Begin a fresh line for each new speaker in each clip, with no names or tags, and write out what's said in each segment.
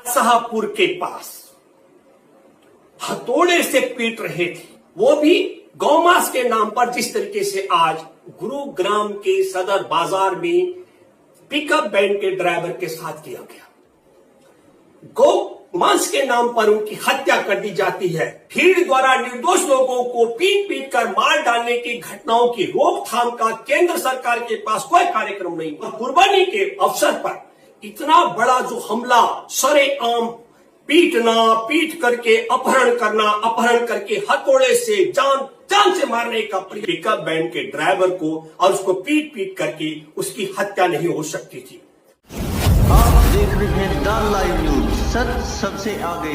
शाहपुर के पास हथौड़े से पीट रहे थे, वो भी गौमांस के नाम पर। जिस तरीके से आज गुरुग्राम के सदर बाजार में पिकअप वैन के ड्राइवर के साथ किया गया, गौमांस के नाम पर उनकी हत्या कर दी जाती है। भीड़ द्वारा निर्दोष लोगों को पीट पीट कर मार डालने की घटनाओं की रोकथाम का केंद्र सरकार के पास कोई कार्यक्रम नहीं। और कुर्बानी के अवसर पर इतना बड़ा जो हमला, सरेआम पीटना, पीट करके अपहरण करना, अपहरण करके हथौड़े से जान से मारने का, पिकअप वैन के ड्राइवर को और उसको पीट पीट करके उसकी हत्या नहीं हो सकती थी।
आप देख रहे हैं द लाइव न्यूज, सच सबसे आगे।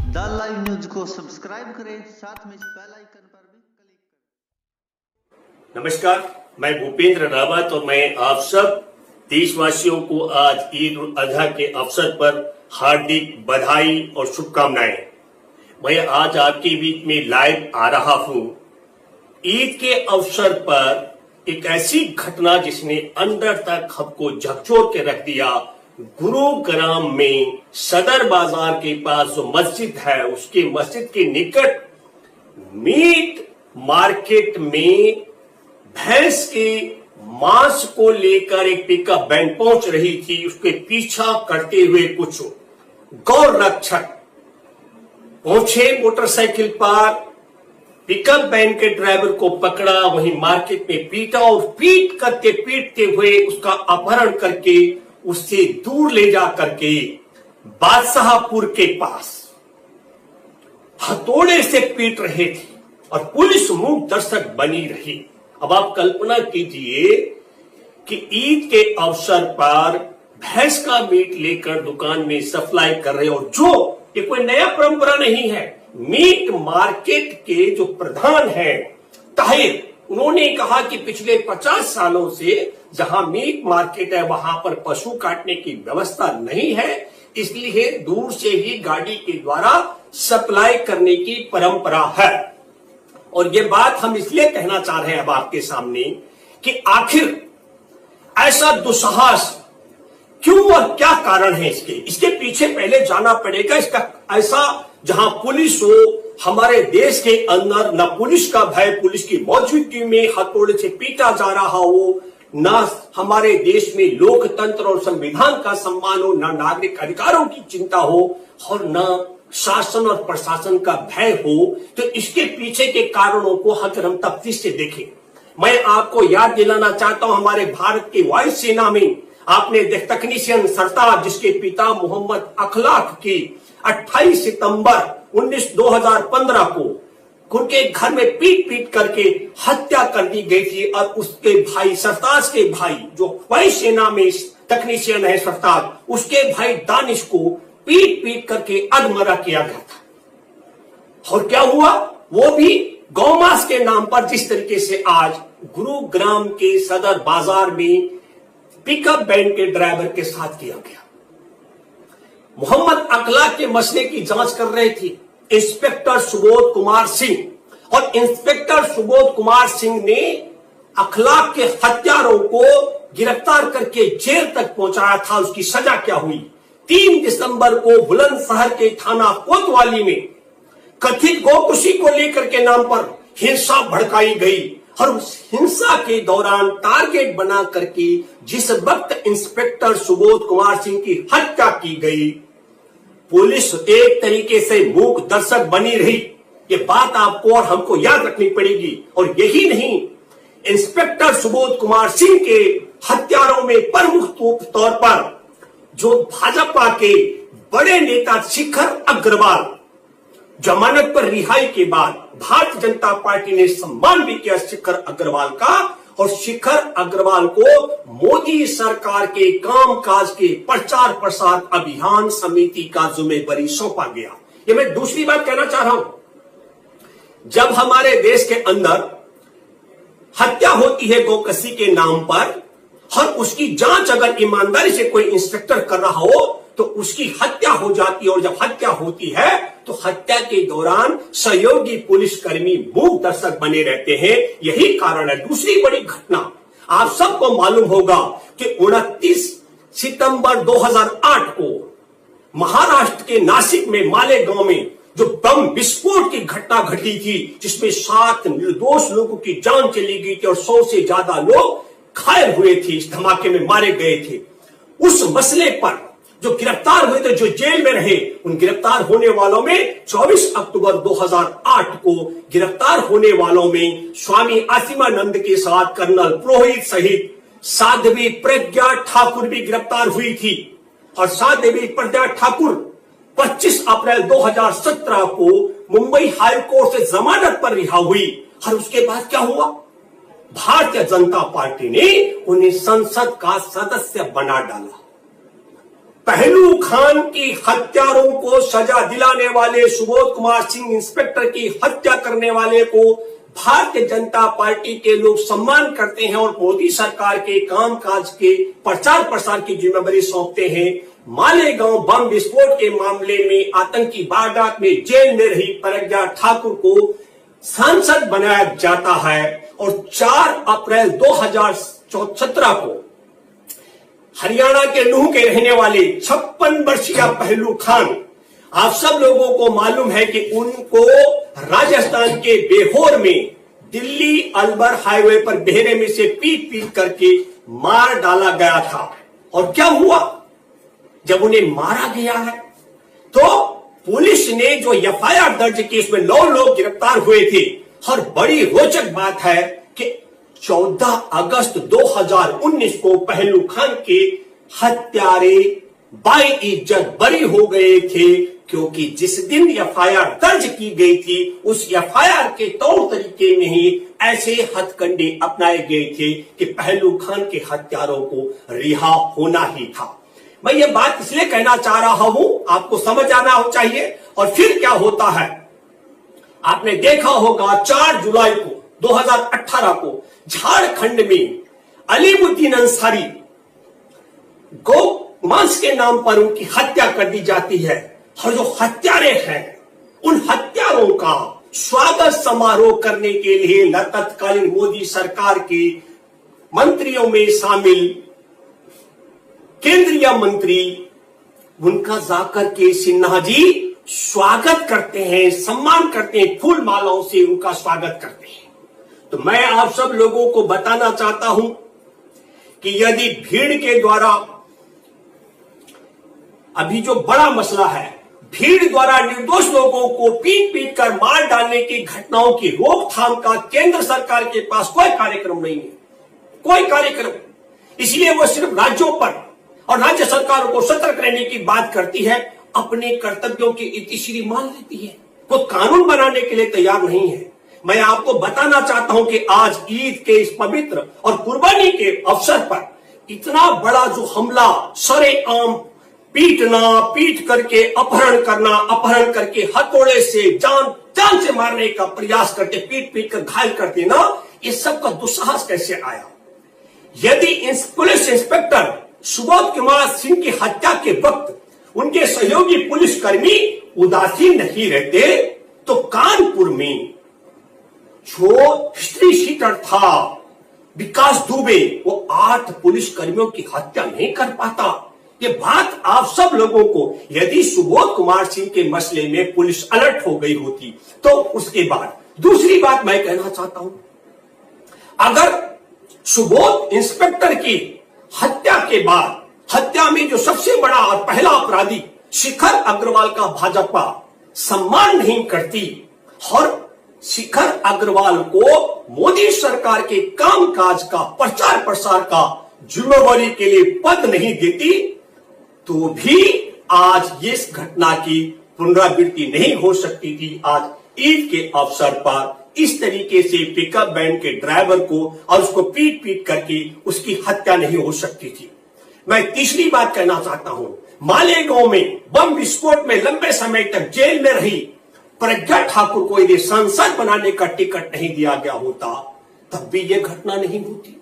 द लाइव न्यूज को सब्सक्राइब करें, साथ में बेल आइकन पर भी क्लिक करें।
नमस्कार, मैं भूपेंद्र रावत और मैं आप सब देशवासियों को आज ईद उल अजहा के अवसर पर हार्दिक बधाई और शुभकामनाएं। मैं आज आपके बीच में लाइव आ रहा हूं ईद के अवसर पर एक ऐसी घटना जिसने अंदर तक हमको झकझोर के रख दिया। गुरुग्राम में सदर बाजार के पास जो मस्जिद है, उसके मस्जिद के निकट मीट मार्केट में भैंस के मांस को लेकर एक पिकअप वैन पहुंच रही थी। उसके पीछा करते हुए कुछ गौ रक्षक पहुंचे मोटरसाइकिल पर, पिकअप वैन के ड्राइवर को पकड़ा, वहीं मार्केट में पीटा और पीटते हुए उसका अपहरण करके उससे दूर ले जा करके बादशाहपुर के पास हथौड़े से पीट रहे थे और पुलिस मूक दर्शक बनी रही। अब आप कल्पना कीजिए कि ईद के अवसर पर भैंस का मीट लेकर दुकान में सप्लाई कर रहे, और जो ये कोई नया परंपरा नहीं है। मीट मार्केट के जो प्रधान हैं ताहिर, उन्होंने कहा कि पिछले 50 सालों से जहां मीट मार्केट है वहां पर पशु काटने की व्यवस्था नहीं है, इसलिए दूर से ही गाड़ी के द्वारा सप्लाई करने की परंपरा है। और ये बात हम इसलिए कहना चाह रहे हैं अब आपके सामने कि आखिर ऐसा दुस्साहस क्यों और क्या कारण है इसके पीछे पहले जाना पड़ेगा। इसका ऐसा जहां पुलिस हो, हमारे देश के अंदर न पुलिस का भय, पुलिस की मौजूदगी में हथौड़े से पीटा जा रहा हो, न हमारे देश में लोकतंत्र और संविधान का सम्मान हो, न नागरिक अधिकारों की चिंता हो, और न शासन और प्रशासन का भय हो। तो इसके पीछे के कारणों को अगर हम तफ्तीश से देखें, मैं आपको याद दिलाना चाहता हूं, हमारे भारत की वायुसेना में आपने तकनीशियन सरताज, जिसके पिता मोहम्मद अखलाक की 28 सितंबर 2015 को उनके घर में पीट पीट करके हत्या कर दी गई थी। और उसके भाई, सरताज के भाई, जो वायुसेना में तकनीशियन है सरताज, उसके भाई दानिश को पीट पीट करके अधमरा किया गया था। और क्या हुआ? वो भी गौमांस के नाम पर। जिस तरीके से आज गुरुग्राम के सदर बाजार में पिकअप वैन के ड्राइवर के साथ किया गया। मोहम्मद अखलाक के मसले की जांच कर रहे थे इंस्पेक्टर सुबोध कुमार सिंह, और इंस्पेक्टर सुबोध कुमार सिंह ने अखलाक के हत्यारों को गिरफ्तार करके जेल तक पहुंचाया था। उसकी सजा क्या हुई? 3 दिसंबर को बुलंदशहर के थाना कोतवाली में कथित गौकुशी को लेकर के नाम पर हिंसा भड़काई गई, और उस हिंसा के दौरान टारगेट बना करके जिस वक्त इंस्पेक्टर सुबोध कुमार सिंह की हत्या की गई, पुलिस एक तरीके से मूक दर्शक बनी रही। ये बात आपको और हमको याद रखनी पड़ेगी। और यही नहीं, इंस्पेक्टर सुबोध कुमार सिंह के हत्यारों में प्रमुख तौर पर जो भाजपा के बड़े नेता शिखर अग्रवाल, जमानत पर रिहाई के बाद भारतीय जनता पार्टी ने सम्मान भी किया शिखर अग्रवाल का, और शिखर अग्रवाल को मोदी सरकार के कामकाज के प्रचार प्रसार अभियान समिति का जिम्मेदारी सौंपा गया। ये मैं दूसरी बात कहना चाह रहा हूं। जब हमारे देश के अंदर हत्या होती है गौकसी के नाम पर, और उसकी जांच अगर ईमानदारी से कोई इंस्पेक्टर कर रहा हो तो उसकी हत्या हो जाती है। और जब हत्या होती है तो हत्या के दौरान सहयोगी पुलिसकर्मी मूक दर्शक बने रहते हैं। यही कारण है। दूसरी बड़ी घटना, आप सबको मालूम होगा कि 29 सितंबर 2008 को महाराष्ट्र के नासिक में मालेगांव में जो बम विस्फोट की घटना घटी थी, जिसमें 7 निर्दोष लोगों की जान चली गई थी और 100 से ज्यादा लोग घायल हुए थे, इस धमाके में मारे गए थे। उस मसले पर जो गिरफ्तार हुए थे, जो जेल में रहे, उन गिरफ्तार होने वालों में 24 अक्टूबर 2008 को गिरफ्तार होने वालों में स्वामी आसिमानंद के साथ कर्नल पुरोहित सहित साध्वी प्रज्ञा ठाकुर भी गिरफ्तार हुई थी। और साध्वी प्रज्ञा ठाकुर 25 अप्रैल 2017 को मुंबई हाई कोर्ट से जमानत पर रिहा हुई। और उसके बाद क्या हुआ? भारतीय जनता पार्टी ने उन्हें संसद का सदस्य बना डाला। पहलू खान की हत्यारों को सजा दिलाने वाले सुबोध कुमार सिंह इंस्पेक्टर की हत्या करने वाले को भारतीय जनता पार्टी के लोग सम्मान करते हैं और मोदी सरकार के कामकाज के प्रचार प्रसार की जिम्मेदारी सौंपते हैं। मालेगांव बम विस्फोट के मामले में आतंकी वारदात में जेल में रही प्रज्ञा ठाकुर को सांसद बनाया जाता है और 4 अप्रैल 2017 को हरियाणा के नूह के रहने वाले 56 वर्षीय पहलू खान, आप सब लोगों को मालूम है कि उनको राजस्थान के बेहोर में दिल्ली अलवर हाईवे पर बेहरे में से पीट पीट करके मार डाला गया था। और क्या हुआ जब उन्हें मारा गया है? तो पुलिस ने जो एफआईआर दर्ज की, उसमें 9 लोग गिरफ्तार हुए थे। और बड़ी रोचक बात है कि 14 अगस्त 2019 को पहलू खान के हत्यारे बाइज्जत बरी हो गए थे, क्योंकि जिस दिन एफआईआर दर्ज की गई थी उस एफआईआर के तौर तरीके में ही ऐसे हथकंडे अपनाए गए थे कि पहलू खान के हत्यारों को रिहा होना ही था। मैं ये बात इसलिए कहना चाह रहा हूं, आपको समझ आना चाहिए। और फिर क्या होता है, आपने देखा होगा 4 जुलाई को 2018 को झारखंड में अलीमुद्दीन अंसारी गौ मांस के नाम पर उनकी हत्या कर दी जाती है। और जो हत्यारे हैं, उन हत्यारों का स्वागत समारोह करने के लिए तत्कालीन मोदी सरकार के मंत्रियों में शामिल केंद्रीय मंत्री उनका जाकर के सिन्हा जी स्वागत करते हैं, सम्मान करते हैं, फूल मालाओं से उनका स्वागत करते हैं। तो मैं आप सब लोगों को बताना चाहता हूं कि यदि भीड़ के द्वारा, अभी जो बड़ा मसला है, भीड़ द्वारा निर्दोष लोगों को पीट पीट कर मार डालने की घटनाओं की रोकथाम का केंद्र सरकार के पास कोई कार्यक्रम नहीं है, कोई कार्यक्रम। इसलिए वो सिर्फ राज्यों पर और राज्य सरकारों को सतर्क रहने की बात करती है, अपने कर्तव्यों की इतिश्री मान लेती है, वो कानून बनाने के लिए तैयार नहीं है। मैं आपको बताना चाहता हूं कि आज ईद के इस पवित्र और कुर्बानी के अवसर पर इतना बड़ा जो हमला, सरेआम पीटना, पीट करके अपहरण करना, अपहरण करके हथौड़े से जान से मारने का प्रयास करते, पीट पीट कर घायल कर देना, इस सब का दुस्साहस कैसे आया? यदि पुलिस इंस्पेक्टर सुबोध कुमार सिंह की हत्या के वक्त उनके सहयोगी पुलिसकर्मी उदासीन नहीं रहते, तो कानपुर में जो हिस्ट्री शीटर था विकास दुबे, वो 8 पुलिसकर्मियों की हत्या नहीं कर पाता। ये बात आप सब लोगों को, यदि सुबोध कुमार सिंह के मसले में पुलिस अलर्ट हो गई होती तो उसके बाद। दूसरी बात मैं कहना चाहता हूं, अगर सुबोध इंस्पेक्टर की हत्या के बाद, हत्या में जो सबसे बड़ा और पहला अपराधी शिखर अग्रवाल का भाजपा सम्मान नहीं करती और शिखर अग्रवाल को मोदी सरकार के कामकाज का प्रचार प्रसार का जिम्मेवारी के लिए पद नहीं देती, तो भी आज इस घटना की पुनरावृत्ति नहीं हो सकती थी। आज ईद के अवसर पर इस तरीके से पिकअप वैन के ड्राइवर को और उसको पीट पीट करके उसकी हत्या नहीं हो सकती थी। मैं तीसरी बात कहना चाहता हूं, मालेगांव में बम विस्फोट में लंबे समय तक जेल में रही प्रज्ञा ठाकुर को यदि सांसद बनाने का टिकट नहीं दिया गया होता, तब भी यह घटना नहीं होती।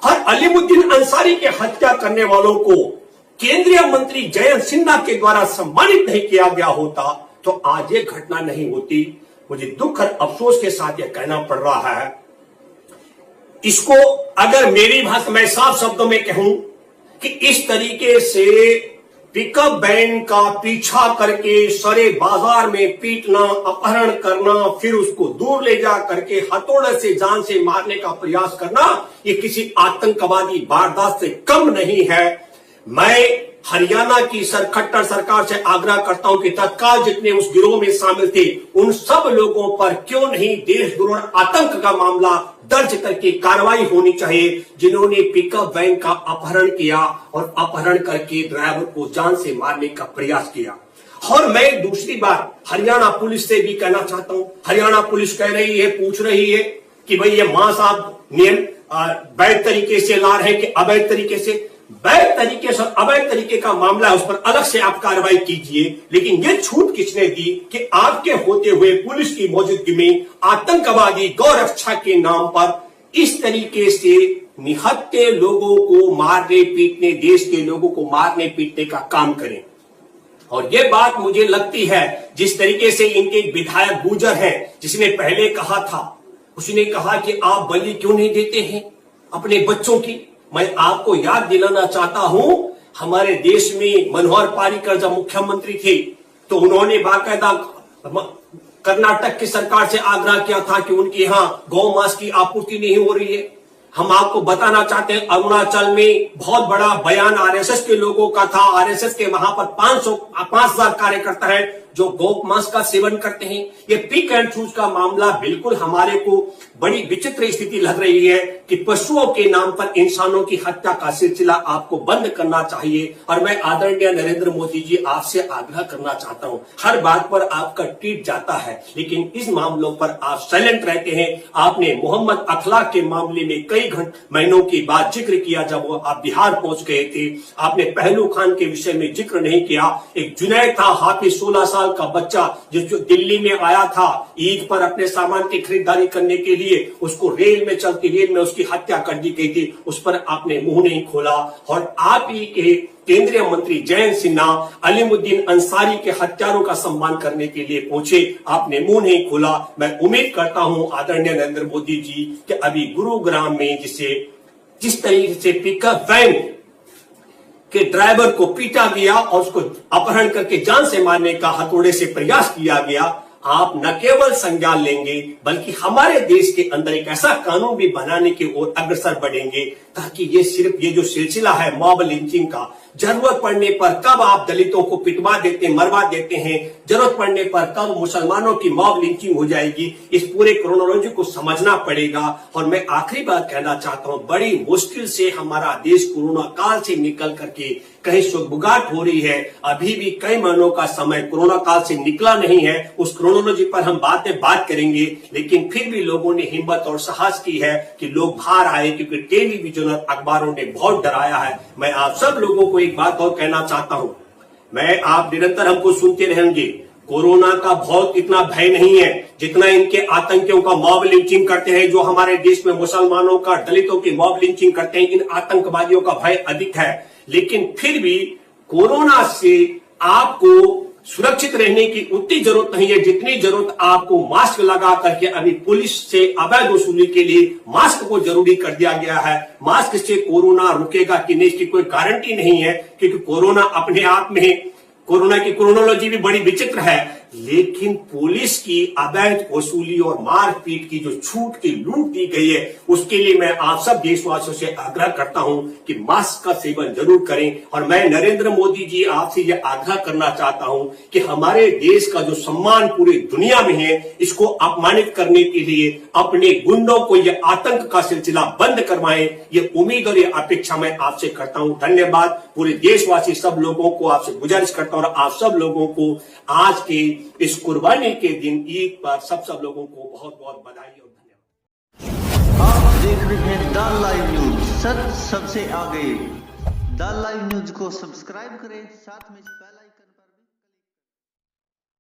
और अलीमुद्दीन अंसारी के हत्या करने वालों को केंद्रीय मंत्री जयंत सिन्हा के द्वारा सम्मानित नहीं किया गया होता, तो आज ये घटना नहीं होती। मुझे दुख और अफसोस के साथ यह कहना पड़ रहा है। इसको अगर मेरी भाषा में साफ शब्दों में कहूं कि इस तरीके से पिकअप वैन का पीछा करके सरे बाजार में पीटना, अपहरण करना, फिर उसको दूर ले जा करके हथौड़े से जान से मारने का प्रयास करना, ये किसी आतंकवादी वारदात से कम नहीं है। मैं हरियाणा की खट्टर सरकार से आग्रह करता हूं कि तत्काल जितने उस गिरोह में शामिल थे उन सब लोगों पर क्यों नहीं देशद्रोह आतंक का मामला दर्ज करके कार्रवाई होनी चाहिए, जिन्होंने पिकअप वैन का अपहरण किया और अपहरण करके ड्राइवर को जान से मारने का प्रयास किया। और मैं दूसरी बात हरियाणा पुलिस से भी कहना चाहता हूं। हरियाणा पुलिस कह रही है, पूछ रही है कि भाई ये मांस आप नियम वैध तरीके से ला रहे हैं कि अवैध तरीके से। वैध तरीके से अवैध तरीके का मामला है, उस पर अलग से आप कार्रवाई कीजिए, लेकिन ये छूट किसने दी कि आपके होते हुए पुलिस की मौजूदगी में आतंकवादी गौ रक्षा के नाम पर इस तरीके से निहत्थे लोगों को मारने पीटने, देश के लोगों को मारने पीटने का काम करें। और ये बात मुझे लगती है जिस तरीके से इनके विधायक गुर्जर हैं, जिसने पहले कहा था, उसने कहा कि आप बलि क्यों नहीं देते हैं अपने बच्चों की। मैं आपको याद दिलाना चाहता हूं, हमारे देश में मनोहर पर्रिकर जब मुख्यमंत्री थे तो उन्होंने बाकायदा कर्नाटक की सरकार से आग्रह किया था कि उनके यहां गौ मांस की आपूर्ति नहीं हो रही है। हम आपको बताना चाहते हैं अरुणाचल में बहुत बड़ा बयान आरएसएस के लोगों का था। आरएसएस के वहां पर 5,000 कार्यकर्ता है जो गौ मांस का सेवन करते हैं। ये पिक एंड चूज का मामला बिल्कुल हमारे को बड़ी विचित्र स्थिति लग रही है कि पशुओं के नाम पर इंसानों की हत्या का सिलसिला आपको बंद करना चाहिए। और मैं आदरणीय नरेंद्र मोदी जी आपसे आग्रह करना चाहता हूं, हर बात पर आपका ट्वीट जाता है लेकिन इस मामलों पर आप साइलेंट रहते हैं। आपने मोहम्मद अखलाक के मामले में कई महीनों की बात जिक्र किया जब वो आप बिहार पहुंच गए थे। आपने पहलू खान के विषय में जिक्र नहीं किया। एक जुनैद था हाफिज 16 साल का बच्चा जो दिल्ली में आया था ईद पर अपने सामान की खरीदारी करने के लिए, उसको रेल में चलती रेल में उसकी हत्या कर दी गई थी, उस पर आपने मुंह नहीं खोला। और आप ही के केंद्रीय मंत्री जयंत सिन्हा अलीमुद्दीन अंसारी के हत्यारों का सम्मान करने के लिए पहुंचे, आपने मुंह नहीं खोला। मैं उम्मीद करता हूं आदरणीय नरेंद्र मोदी जी कि अभी गुरुग्राम में जिस तरीके से पिकअप वैन के ड्राइवर को पीटा गया और उसको अपहरण करके जान से मारने का हथौड़े से प्रयास किया गया, आप न केवल संज्ञान लेंगे बल्कि हमारे देश के अंदर एक ऐसा कानून भी बनाने की ओर अग्रसर बढ़ेंगे ताकि ये जो सिलसिला है मॉब लिंचिंग का, जरूरत पड़ने पर कब आप दलितों को पिटवा देते मरवा देते हैं, जरूरत पड़ने पर कब मुसलमानों की मॉब लिंचिंग हो जाएगी, इस पूरे क्रोनोलॉजी को समझना पड़ेगा। और मैं आखिरी बात कहना चाहता हूं, बड़ी मुश्किल से हमारा देश कोरोना काल से निकल करके कहीं सुगबुगाहट हो रही है। अभी भी कई महीनों का समय कोरोना काल से निकला नहीं है। उस क्रोनोलॉजी पर हम बात करेंगे, लेकिन फिर भी लोगों ने हिम्मत और साहस की है कि लोग बाहर आए, क्योंकि टेलीविजन और अखबारों ने बहुत डराया है। मैं आप सब लोगों को एक बात और कहना चाहता हूं, मैं आप निरंतर हमको सुनते रहेंगे, कोरोना का बहुत इतना भय नहीं है जितना इनके आतंकियों का मॉब लिंचिंग करते हैं, जो हमारे देश में मुसलमानों का दलितों की मॉब लिंचिंग करते हैं। इन आतंकवादियों का भय अधिक है, लेकिन फिर भी कोरोना से आपको सुरक्षित रहने की उतनी जरूरत नहीं है जितनी जरूरत आपको मास्क लगा करके अभी पुलिस से अवैध वसूली के लिए मास्क को जरूरी कर दिया गया है। मास्क से कोरोना रुकेगा कि नहीं इसकी कोई गारंटी नहीं है, क्योंकि कोरोना अपने आप में कोरोना की क्रोनोलॉजी भी बड़ी विचित्र है, लेकिन पुलिस की अवैध वसूली और मारपीट की जो छूट की लूट दी गई है, उसके लिए मैं आप सब देशवासियों से आग्रह करता हूं कि मास्क का सेवन जरूर करें। और मैं नरेंद्र मोदी जी आपसे यह आग्रह करना चाहता हूं कि हमारे देश का जो सम्मान पूरी दुनिया में है, इसको अपमानित करने के लिए अपने गुंडों को यह आतंक का सिलसिला बंद करवाएं। ये उम्मीद और ये अपेक्षा मैं आपसे करता हूं। धन्यवाद। पूरे देशवासी सब लोगों को आपसे गुजारिश करता हूं और आप सब लोगों को आज के इस कुर्बानी के दिन ईद पर सब लोगों को बहुत बहुत बधाई और धन्यवाद।
आप देख रहे हैं द लाइव न्यूज, सच सबसे आगे। द लाइव न्यूज को सब्सक्राइब करें, साथ में